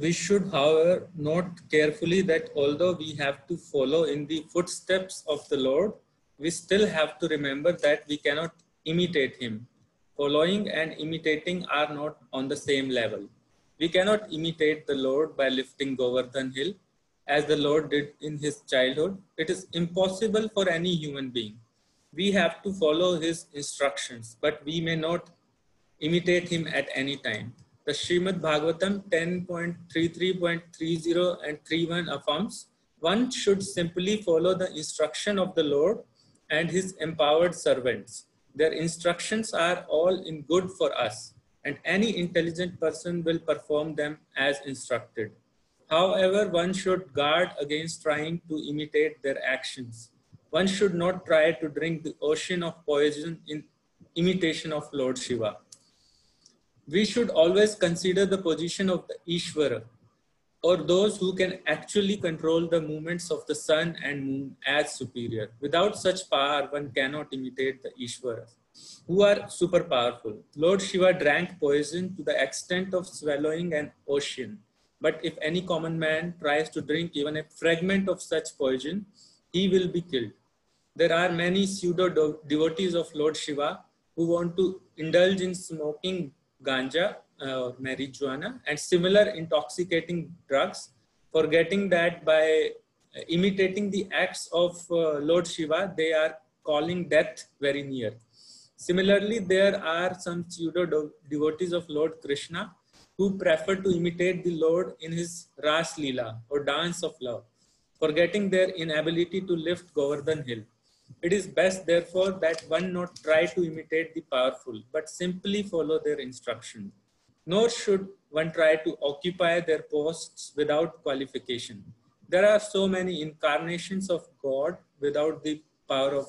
[SPEAKER 8] we should however note carefully that although we have to follow in the footsteps of the Lord, we still have to remember that we cannot imitate him. Following and imitating are not on the same level. We cannot imitate the Lord by lifting Govardhan Hill as the Lord did in his childhood. It is impossible for any human being. We have to follow his instructions, but we may not imitate him at any time. The Srimad Bhagavatam 10.33.30 and 31 affirms, one should simply follow the instruction of the Lord and his empowered servants. Their instructions are all in good for us, and any intelligent person will perform them as instructed. However, one should guard against trying to imitate their actions. One should not try to drink the ocean of poison in imitation of Lord Shiva. We should always consider the position of the Ishvara, or those who can actually control the movements of the sun and moon, as superior. Without such power, one cannot imitate the Ishvaras, who are super powerful. Lord Shiva drank poison to the extent of swallowing an ocean. But if any common man tries to drink even a fragment of such poison, he will be killed. There are many pseudo-devotees of Lord Shiva who want to indulge in smoking ganja, marijuana, and similar intoxicating drugs, forgetting that by imitating the acts of Lord Shiva, they are calling death very near. Similarly, there are some pseudo-devotees of Lord Krishna who prefer to imitate the Lord in his Ras Leela, or dance of love, forgetting their inability to lift Govardhan Hill. It is best, therefore, that one not try to imitate the powerful, but simply follow their instruction. Nor should one try to occupy their posts without qualification. there are so many incarnations of God without the power of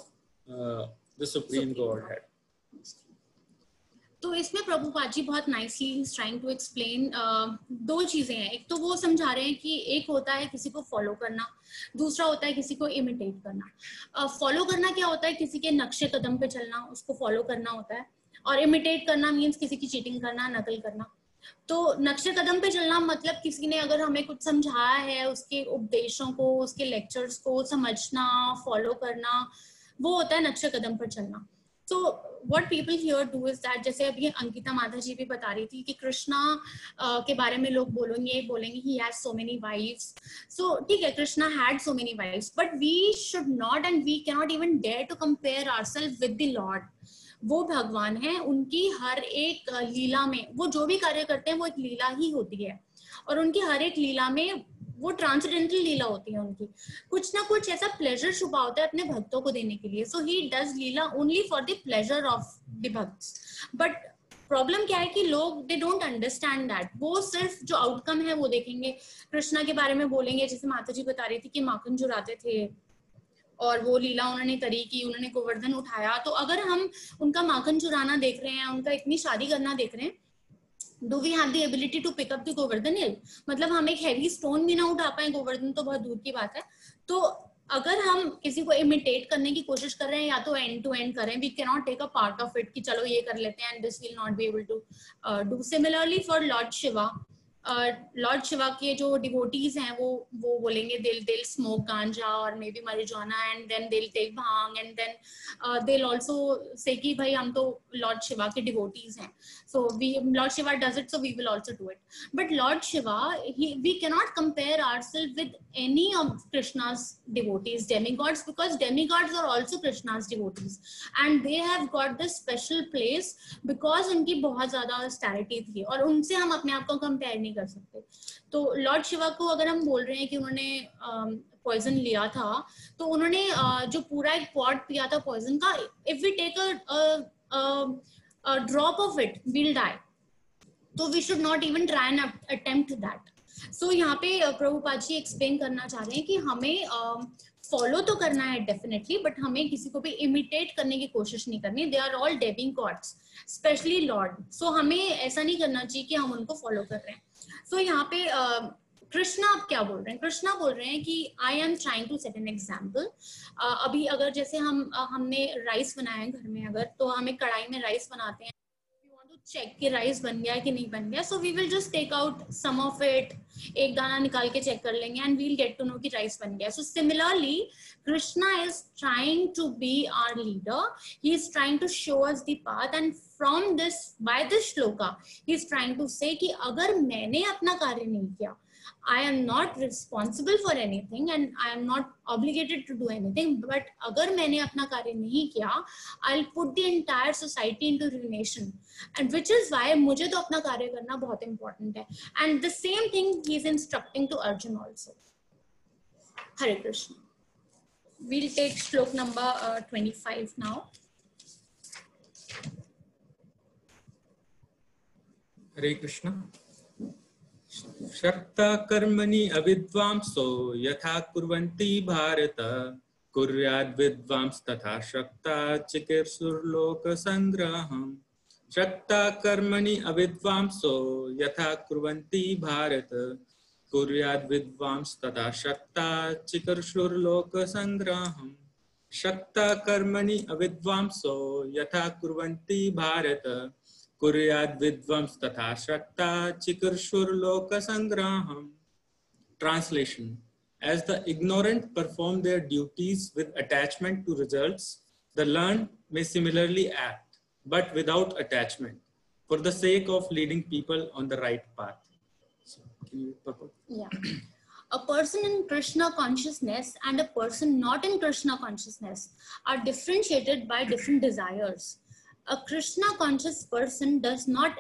[SPEAKER 8] the Supreme Godhead.
[SPEAKER 7] तो इसमें प्रभुपाद जी बहुत nicely trying to explain दो चीजें हैं. एक तो वो समझा रहे हैं कि एक होता है किसी को फॉलो करना, दूसरा होता है किसी को इमिटेट करना. फॉलो करना क्या होता है? किसी के नक्शे कदम पे चलना, उसको फॉलो करना होता है. और इमिटेट करना मीन्स किसी की चीटिंग करना, नकल करना. तो नक्शे कदम पे चलना मतलब किसी ने अगर हमें कुछ समझाया है, उसके उपदेशों को, उसके लेक्चर्स को समझना, फॉलो करना, वो होता है नक्शे कदम पर चलना. So what people here do is that, जैसे अभी अंकिता माता जी भी बता रही थी कि कृष्णा के बारे में लोग बोलेंगे he has so many wives. So ठीक है, Krishna had so many wives, but we should not and we cannot even dare to compare ourselves with the Lord. वो भगवान है, उनकी हर एक लीला में वो जो भी कार्य करते हैं वो एक लीला ही होती है, और उनकी हर एक लीला में वो ट्रांसेंडेंटल लीला होती है. उनकी कुछ ना कुछ ऐसा प्लेजर छुपा होता है अपने भक्तों को देने के लिए. So he does leela only for the pleasure of the भक्त्स. बट प्रॉब्लम क्या है कि लोग दे डोंट अंडरस्टैंड दैट. वो सिर्फ जो आउटकम है वो देखेंगे. कृष्णा के बारे में बोलेंगे, जैसे माता जी बता रही थी कि माखन चुराते थे और वो लीला उन्होंने करी कि उन्होंने गोवर्धन उठाया. तो अगर हम उनका माखन चुराना देख रहे हैं, उनका इतनी शादी करना देख रहे हैं, do we have the ability to pick up the Govardhan hill? मतलब हम एक हैवी स्टोन भी ना उठा पाए, गोवर्धन तो बहुत दूर की बात है. तो अगर हम किसी को इमिटेट करने की कोशिश कर रहे हैं, या तो एंड टू एंड करें, we can not take a part of it कि चलो ये कर लेते हैं, and this will not be able to do. Similarly for Lord Shiva, Lord Shiva के जो डिवोटीज हैं वो बोलेंगे they'll smoke ganja or maybe marijuana, and then they'll take bhang, and then they'll also say कि भाई हम तो लॉर्ड शिवा के डिवोटीज हैं, so Lord Shiva does it, so we will also do it. But Lord Shiva, we cannot compare ourselves with any of Krishna's devotees, demigods, because demigods are also Krishna's devotees, and they have got this special place because उनकी बहुत ज्यादा austerity थी, और उनसे हम अपने आप को कंपेयर नहीं कर सकते. तो लॉर्ड शिवा को अगर हम बोल रहे हैं कि उन्होंने पॉइजन लिया था, तो उन्होंने जो पूरा एक पॉट पिया था पॉइजन का, if we take a drop of it we'll die. तो we should not even try and attempt that. So यहाँ पे प्रभुपाद जी एक्सप्लेन करना चाह रहे हैं कि हमें फॉलो तो करना है डेफिनेटली, बट हमें किसी को भी इमिटेट करने की कोशिश नहीं करनी. दे आर ऑल डेविंग गॉड्स, स्पेशली लॉर्ड. सो हमें ऐसा नहीं करना चाहिए कि हम उनको फॉलो कर रहे हैं. सो यहाँ पे कृष्णा आप क्या बोल रहे हैं? कृष्णा बोल रहे हैं कि I am trying to set an example. अभी अगर जैसे हमने राइस बनाया है घर में, अगर तो हमें कढ़ाई में राइस बनाते हैं, चेक कि राइस बन गया है कि नहीं बन गया. So we will just take out some of it, एक दाना निकाल के चेक कर लेंगे, and we will get to know कि राइस बन गया. So similarly Krishna is trying to be our leader. He is trying to show us the path, and from this, by this shloka he is trying to say कि अगर मैंने अपना कार्य नहीं किया, I am not responsible for anything and I am not obligated to do anything. But अगर मैंने अपना कार्य नहीं किया, I'll put the entire society into ruination. And which is why मुझे तो अपना कार्य करना बहुत important है. And the same thing he is instructing to Arjun also. Hare Krishna. We'll take shlok number 25 now.
[SPEAKER 8] Hare Krishna. शक्ता कर्मणि अविद्वांसो यथा कुर्वन्ति भारत कुर्याद् विद्वांस तथा शक्ता चिकीर्षुर्लोक संग्रहम्. शक्ता कर्मणि अविद्वांसो यथा कुर्वन्ति भारत कुर्याद् विद्वांस तथा शक्ता चिकीर्षुर्लोक संग्रहम्. शक्ता कर्मणि अविद्वांसो यथा कुर्वन्ति भारत कुर्याद् विद्वांस तथा शक्ता चिकीर्षुर्लोक संग्रहम्. Translation: as the ignorant perform their duties with attachment to results, the learned may similarly act, but without attachment, for the sake of leading people on the right path. So, can you purport?
[SPEAKER 7] Yeah. A person in Krishna consciousness and a person not in Krishna consciousness are differentiated by different desires. A Krishna conscious person does not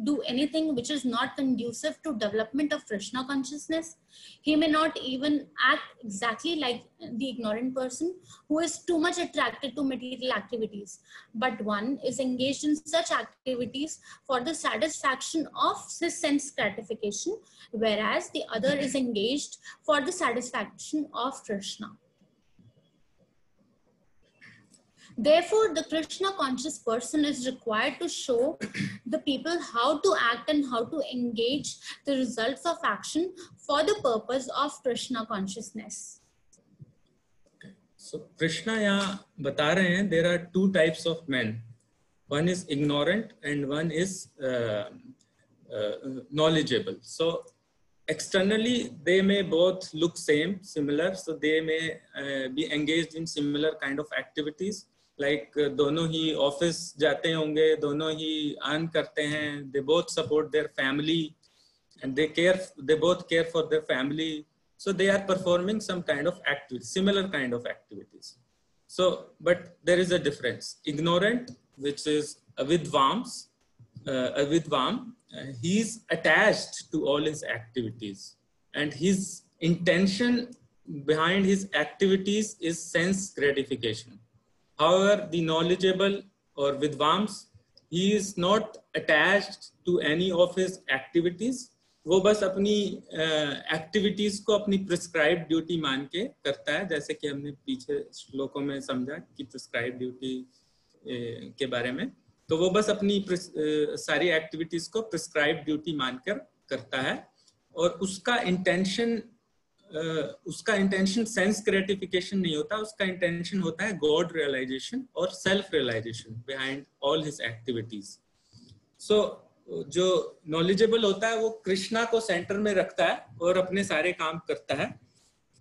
[SPEAKER 7] do anything which is not conducive to development of Krishna consciousness. He may not even act exactly like the ignorant person who is too much attracted to material activities, but one is engaged in such activities for the satisfaction of his sense gratification, whereas the other is engaged for the satisfaction of Krishna. Therefore, the Krishna conscious person is required to show the people how to act and how to engage the results of action for the purpose of Krishna consciousness.
[SPEAKER 8] So Krishna यहाँ बता रहे हैं there are two types of men. One is ignorant and one is knowledgeable. So externally they may both look similar. So they may be engaged in similar kind of activities. Like दोनों ही office जाते होंगे, दोनों ही earn करते हैं, they both support their family and they both care for their family, so they are performing some kind of activity, similar kind of activities. So but there is a difference. Ignorant, which is a vidvam, he's attached to all his activities and his intention behind his activities is sense gratification. However, the knowledgeable or vidvams, he is not attached to any of his activities. वो बस अपनी activities को अपनी prescribed duty मान के करता है, जैसे कि हमने पीछे श्लोकों में समझा कि prescribed duty के बारे में. तो वो बस अपनी सारी activities को prescribed duty मानकर करता है और उसका intention sense gratification नहीं होता, उसका intention होता है God realization और self realization behind all his activities. So जो knowledgeable होता है वो कृष्णा को सेंटर में रखता है और अपने सारे काम करता है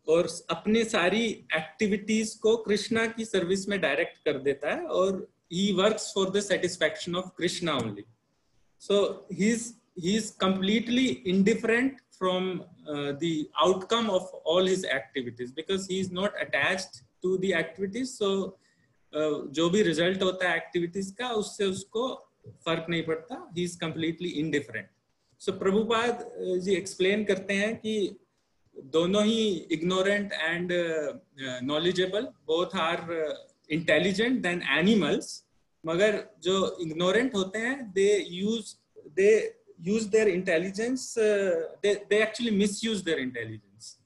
[SPEAKER 8] और अपने सारी एक्टिविटीज को कृष्णा की सर्विस में डायरेक्ट कर देता है और he works for the satisfaction of Krishna only. So he is completely indifferent from the outcome of all his activities because he is not attached to the activities. So जो भी result होता है activities का उससे उसको फर्क नहीं पड़ता. He is completely indifferent. So Prabhupada ji explain करते हैं कि दोनों ही ignorant and knowledgeable both are intelligent than animals. मगर जो ignorant होते हैं they use their intelligence, they actually misuse their intelligence.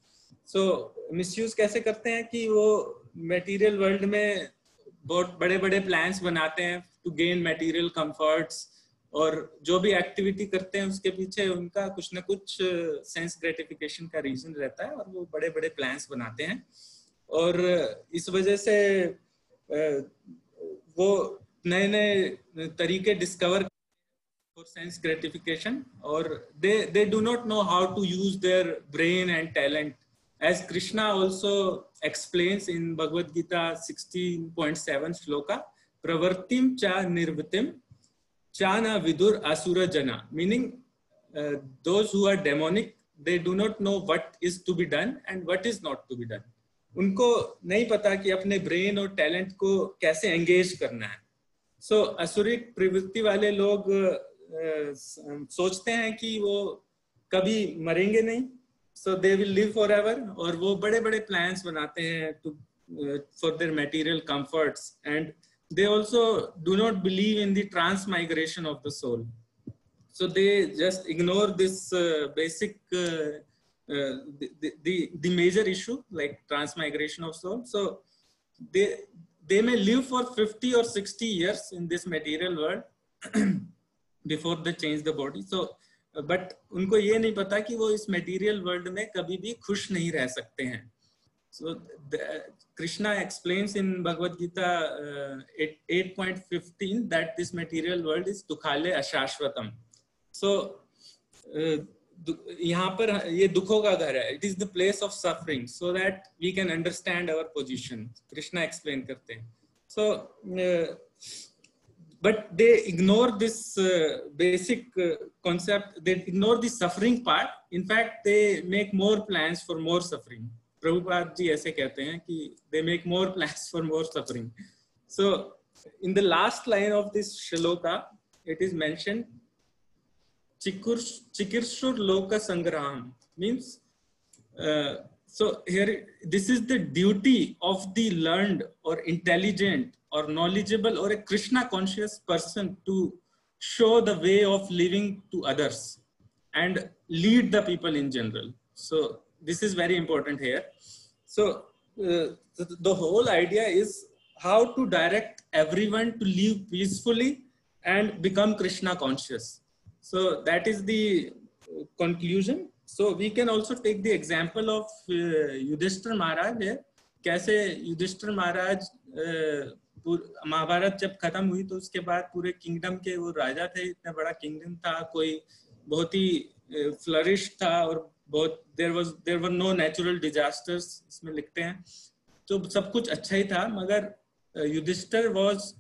[SPEAKER 8] So misuse कैसे करते हैं कि वो material world में बहुत बड़े-बड़े plans बनाते हैं to gain material comforts और जो भी activity करते हैं उसके पीछे उनका कुछ ना कुछ sense gratification का reason रहता है और वो बड़े-बड़े plans बनाते हैं और इस वजह से वो नए-नए तरीके discover for sense gratification or they do not know how to use their brain and talent, as Krishna also explains in Bhagavad Gita 16.7 shloka, pravartim cha nirvitim cha na vidur asura jana, meaning those who are demonic, they do not know what is to be done and what is not to be done. उनको नहीं पता कि अपने brain और talent को कैसे engage करना है. So असुरिक प्रवृत्ति वाले लोग सोचते हैं कि वो कभी मरेंगे नहीं, so they will live forever और वो बड़े-बड़े plans बनाते हैं for their material comforts and they also do not believe in the transmigration of the soul. So they just ignore this basic the major issue like transmigration of soul. So they may live for 50 or 60 years in this material world before they change the body. So but उनको ये नहीं पता कि वो इस material world में कभी भी खुश नहीं रह सकते हैं. So Krishna explains in Bhagavad Gita 8.15 that this material world is dukhale ashashvatam. So यहाँ पर ये दुखों का घर है. It is the place of suffering, so that we can understand our position. Krishna explain करते हैं. So but they ignore this basic concept. They ignore the suffering part. In fact, they make more plans for more suffering. Prabhupada ji ऐसे कहते हैं कि they make more plans for more suffering. So in the last line of this shloka, it is mentioned Chikirshur Loka Sangram means, so here, this is the duty of the learned or intelligent or knowledgeable or a Krishna conscious person to show the way of living to others and lead the people in general. So this is very important here. So the whole idea is how to direct everyone to live peacefully and become Krishna conscious. So that is the conclusion. So we can also take the example of Yudhishthira Maharaj here. कैसे युधिष्ठिर महाराज महाभारत जब खत्म हुई तो उसके बाद पूरे kingdom के वो राजा थे, इतना बड़ा किंगडम था, कोई बहुत ही फ्लरिश था और बहुत there were no natural disasters इसमें लिखते हैं, तो सब कुछ अच्छा ही था, मगर Yudhishthir was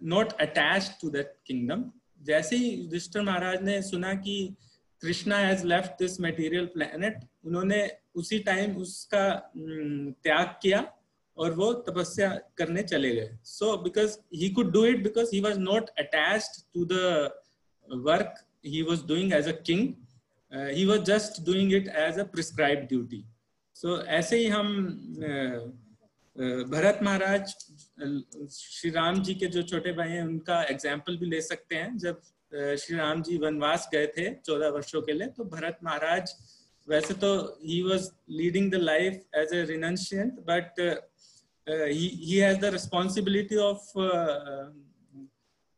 [SPEAKER 8] not attached to that kingdom. जैसे ही युधिष्ठिर महाराज ने सुना कि Krishna has left this material planet, उन्होंने उसी टाइम उसका त्याग किया और वो तपस्या करने चले गए. So because he could do it because he was not attached to the work he was doing as a king. He was just doing it as a prescribed duty. So ऐसे ही हम भरत महाराज, श्री राम जी के जो छोटे भाई हैं, उनका एग्जाम्पल भी ले सकते हैं. जब श्री राम जी वनवास गए थे 14 वर्षों के लिए, तो भरत महाराज वैसे तो he was leading the life as a renunciant, but he has the responsibility of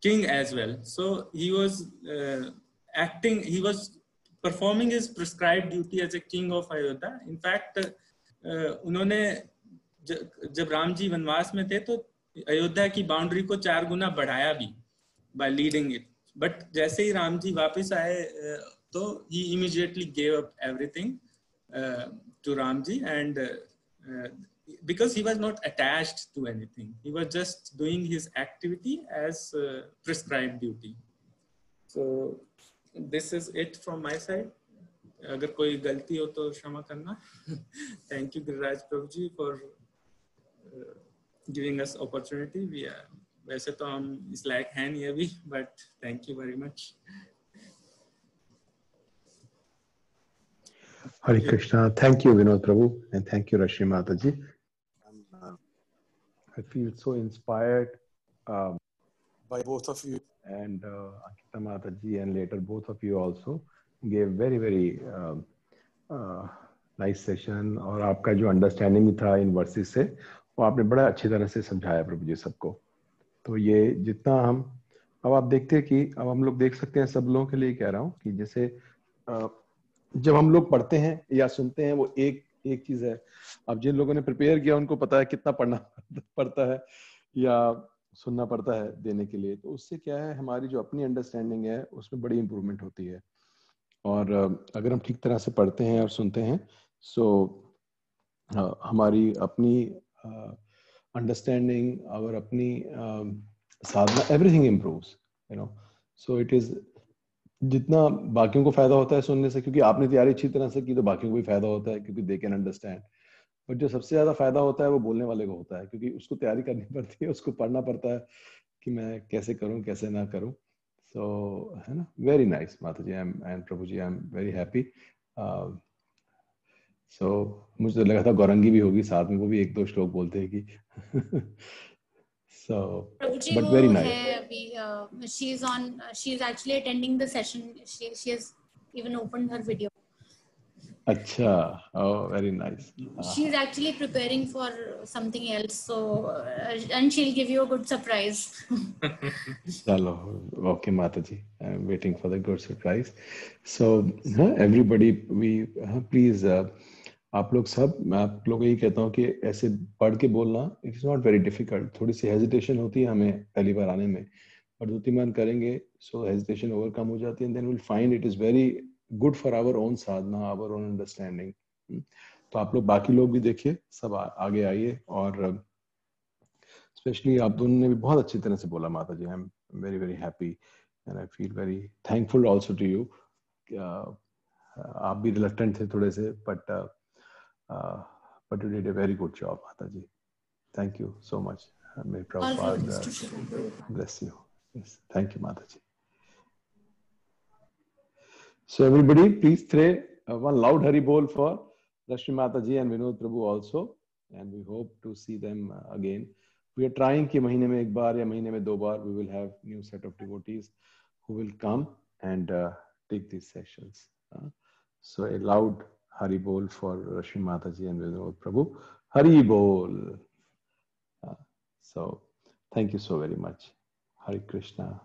[SPEAKER 8] king as well. So he was he was performing his prescribed duty as a king of Ayodhya. In fact, उन्होंने जब राम जी वनवास में थे तो अयोध्या की boundary को 4 गुना बढ़ाया भी by leading it. But जैसे ही राम जी वापस आए तो he immediately gave up everything to Ram ji, and because he was not attached to anything, he was just doing his activity as prescribed duty. So this is it from my side. अगर कोई गलती हो तो क्षमा करना. Thank you Giriraj Prabhu ji for giving us opportunity. We are, वैसे तो हम इस लायक हैं नहीं अभी, but thank you very much.
[SPEAKER 6] Hare Krishna. Thank you Vinod Prabhu, and thank you Rashmi Mata ji. I feel so inspired by both of you, and Ankita Mata ji, and later both of you also gave very very nice session. और आपका जो understanding भी था इन versus से, वो आपने बड़ा अच्छी तरह से समझाया प्रभु जी सबको. तो ये जितना हम अब आप देखते हैं कि अब हम लोग देख सकते हैं, सब लोगों के लिए कह रहा हूँ कि जैसे जब हम लोग पढ़ते हैं या सुनते हैं, वो एक चीज है. अब जिन लोगों ने प्रिपेयर किया उनको पता है कितना पढ़ना पड़ता है या सुनना पड़ता है देने के लिए. तो उससे क्या है, हमारी जो अपनी अंडरस्टैंडिंग है उसमें बड़ी इंप्रूवमेंट होती है. और अगर हम ठीक तरह से पढ़ते हैं और सुनते हैं, सो हमारी अपनी अंडरस्टैंडिंग और अपनी साधना, everything improves, you know. So it is, जितना बाकियों को फायदा होता है सुनने से, क्योंकि आपने तैयारी अच्छी तरह से की तो बाकियों को भी फायदा होता है क्योंकि दे कैन अंडरस्टैंड. बट जो सबसे ज्यादा फायदा होता है वो बोलने वाले को होता है, क्योंकि उसको तैयारी करनी पड़ती है, उसको पढ़ना पड़ता है कि मैं कैसे करूं कैसे ना करूं. सो है ना, वेरी नाइस माता जी एंड प्रभु जी, I am very happy. So मुझे तो लगा था गौरंगी भी होगी साथ में, वो भी 1-2 श्लोक बोलते हैं कि so but very nice.
[SPEAKER 7] She's actually attending the session. She has even opened her video.
[SPEAKER 6] Acha, oh very nice.
[SPEAKER 7] She's actually preparing for something else, so and she'll give you a good surprise.
[SPEAKER 6] Chalo, okay Mataji, I'm waiting for the good surprise. So everybody, we please आप लोग सब, मैं आप लोगों को यही कहता हूँ कि ऐसे पढ़ के बोलना it is not very difficult. थोड़ी सी हेजिटेशन होती है हमें पहली बार आने में, पर 2-3 बार करेंगे सो हेजिटेशन ओवरकम हो जाती है, and then will find it is very good for our own sadhana, our own understanding. तो आप लोग बाकी लोग भी देखिए, सब आगे आइए. और स्पेशली आप दोनों ने भी बहुत अच्छी तरह से बोला माता जी. I am very very happy and I feel very thankful also to you. आप भी रिलक्टेंट थे थोड़े से, but you did a very good job, Mataji. Thank you so much. May Prabhupada bless you. Yes, thank you, Mataji. So everybody, please say one loud Hari Bol for Rashmi Mataji and Vinod Prabhu also. And we hope to see them again. We are trying कि महीने में एक बार या महीने में 2 बार we will have new set of devotees who will come and take these sessions. So a loud Hari Bol for Rashmi Mataji and Vinod Prabhu. Hari Bol. So thank you so very much. Hare Krishna.